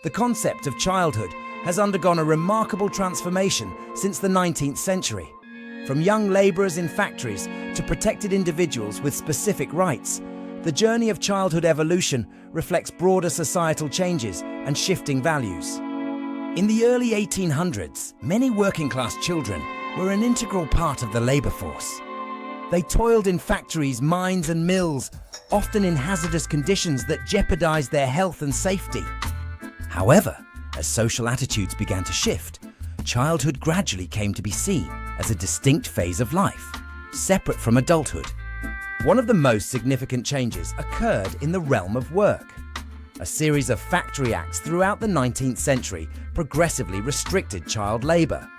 The concept of childhood has undergone a remarkable transformation since the 19th century. From young labourers in factories to protected individuals with specific rights, the journey of childhood evolution reflects broader societal changes and shifting values. In the early 1800s, many working-class children were an integral part of the labour force. They toiled in factories, mines and mills, often in hazardous conditions that jeopardized their health and safety. However, as social attitudes began to shift, childhood gradually came to be seen as a distinct phase of life, separate from adulthood. One of the most significant changes occurred in the realm of work. A series of factory acts throughout the 19th century progressively restricted child labour.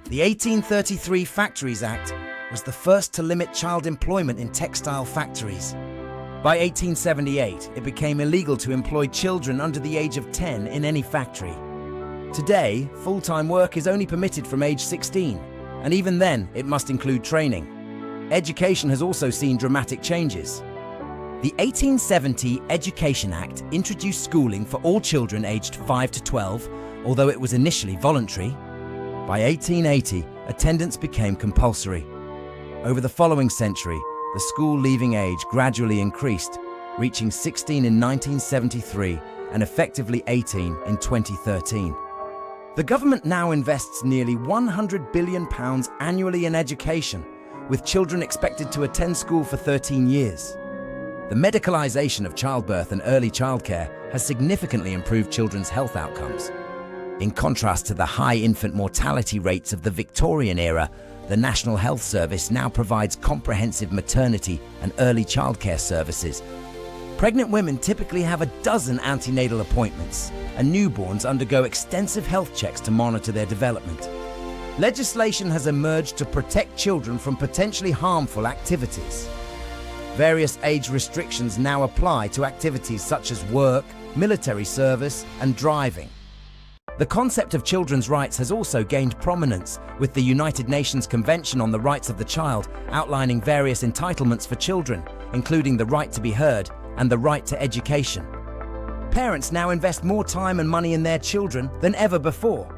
The 1833 Factories Act was the first to limit child employment in textile factories. By 1878, it became illegal to employ children under the age of 10 in any factory. Today, full-time work is only permitted from age 16, and even then, it must include training. Education has also seen dramatic changes. The 1870 Education Act introduced schooling for all children aged 5 to 12, although it was initially voluntary. By 1880, attendance became compulsory. Over the following century, the school leaving age gradually increased, reaching 16 in 1973 and effectively 18 in 2013. The government now invests nearly £100 billion annually in education, with children expected to attend school for 13 years. The medicalisation of childbirth and early childcare has significantly improved children's health outcomes. In contrast to the high infant mortality rates of the Victorian era, the National Health Service now provides comprehensive maternity and early childcare services. Pregnant women typically have a dozen antenatal appointments, and newborns undergo extensive health checks to monitor their development. Legislation has emerged to protect children from potentially harmful activities. Various age restrictions now apply to activities such as work, military service, and driving. The concept of children's rights has also gained prominence, with the United Nations Convention on the Rights of the Child outlining various entitlements for children, including the right to be heard and the right to education. Parents now invest more time and money in their children than ever before.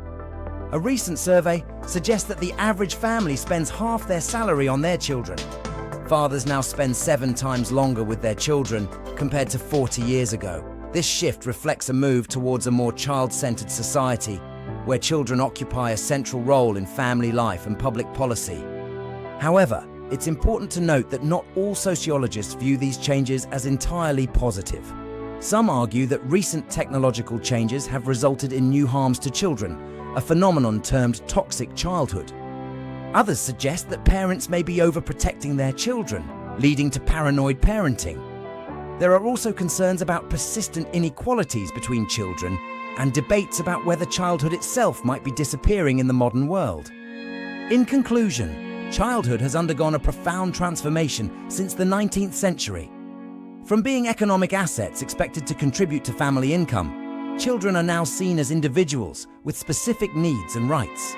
A recent survey suggests that the average family spends half their salary on their children. Fathers now spend 7 times longer with their children compared to 40 years ago. This shift reflects a move towards a more child-centered society, where children occupy a central role in family life and public policy. However, it's important to note that not all sociologists view these changes as entirely positive. Some argue that recent technological changes have resulted in new harms to children, a phenomenon termed toxic childhood. Others suggest that parents may be overprotecting their children, leading to paranoid parenting. There are also concerns about persistent inequalities between children and debates about whether childhood itself might be disappearing in the modern world. In conclusion, childhood has undergone a profound transformation since the 19th century. From being economic assets expected to contribute to family income, children are now seen as individuals with specific needs and rights.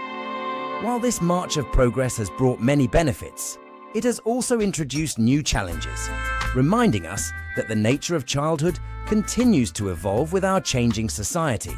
While this march of progress has brought many benefits, it has also introduced new challenges, reminding us that the nature of childhood continues to evolve with our changing society.